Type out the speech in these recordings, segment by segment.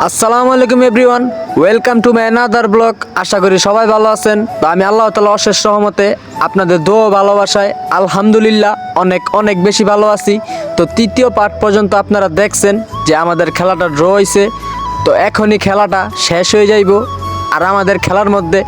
আসসালামু আলাইকুম everyone, welcome to my another blog. আশা করি সবাই ভালো আছেন। তো আমি আল্লাহ তাআলা অশেষ রহমতে আপনাদের দোয়া ভালোবাসায় আলহামদুলিল্লাহ অনেক অনেক বেশি ভালো আছি। তো তৃতীয় পার্ট পর্যন্ত আপনারা দেখছেন যে আমাদের খেলাটা ড্র হয়েছে। তো এখনই খেলাটা শেষ হয়ে যাইব, আর আমাদের খেলার মধ্যে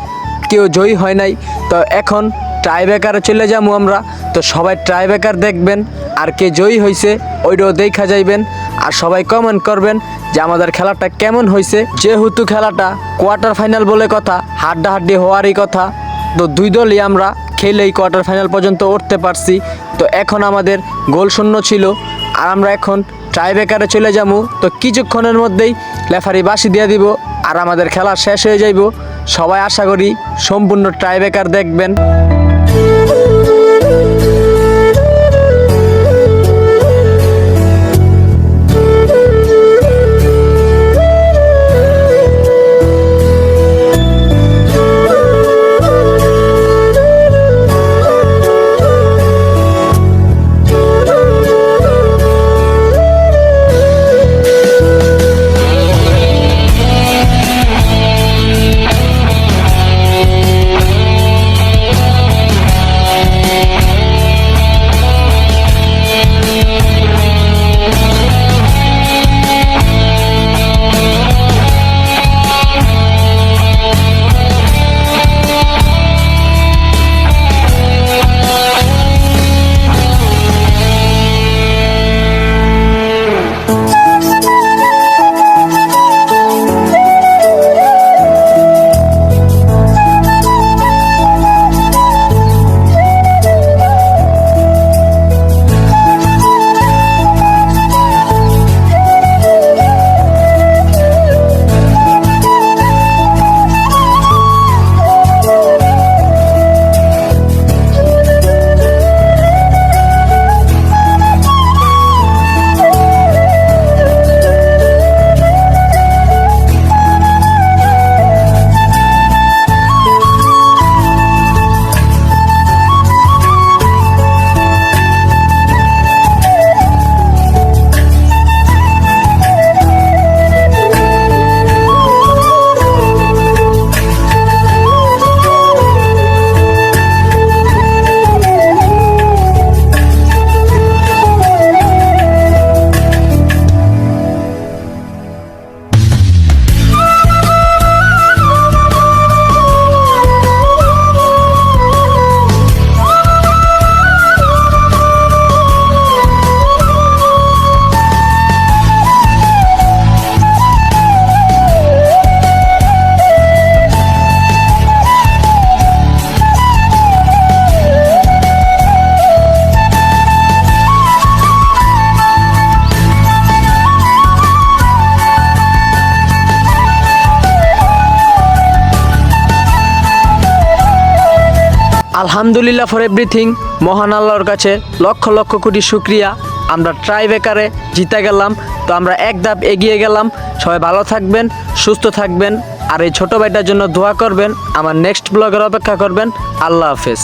কেউ জয়ী হয় নাই। তো এখন ট্রাইব্রেকারে চলে যাবো আমরা। তো সবাই ট্রাইব্রেকার দেখবেন, আর কে জয়ী হয়েছে ওইটাও দেখা যাইবেন। আর সবাই কমেন্ট করবেন যে আমাদের খেলাটা কেমন হয়েছে। যেহেতু খেলাটা কোয়ার্টার ফাইনাল বলে কথা, হাড্ডাহাড্ডি হওয়ারই কথা। তো দুই দলই আমরা খেলেই কোয়ার্টার ফাইনাল পর্যন্ত উঠতে পারছি। তো এখন আমাদের গোল শূন্য ছিল, আর আমরা এখন ট্রাইব্রেকারে চলে যাবো। তো কিছুক্ষণের মধ্যেই রেফারি বাঁশি দিয়ে দিব, আর আমাদের খেলা শেষ হয়ে যাইব। সবাই আশা করি সম্পূর্ণ ট্রাইব্রেকার দেখবেন। আলহামদুলিল্লাহ ফর এভরিথিং। মহান আল্লাহর কাছে লক্ষ লক্ষ কোটি শুকরিয়া, আমরা ট্রাইব্রেকারে জিতে গেলাম। তো আমরা এক ধাপ এগিয়ে গেলাম। সবাই ভালো থাকবেন, সুস্থ থাকবেন, আর এই ছোটো ভাইটার জন্য দোয়া করবেন। আমার নেক্সট ব্লগের অপেক্ষা করবেন। আল্লাহ হাফেজ।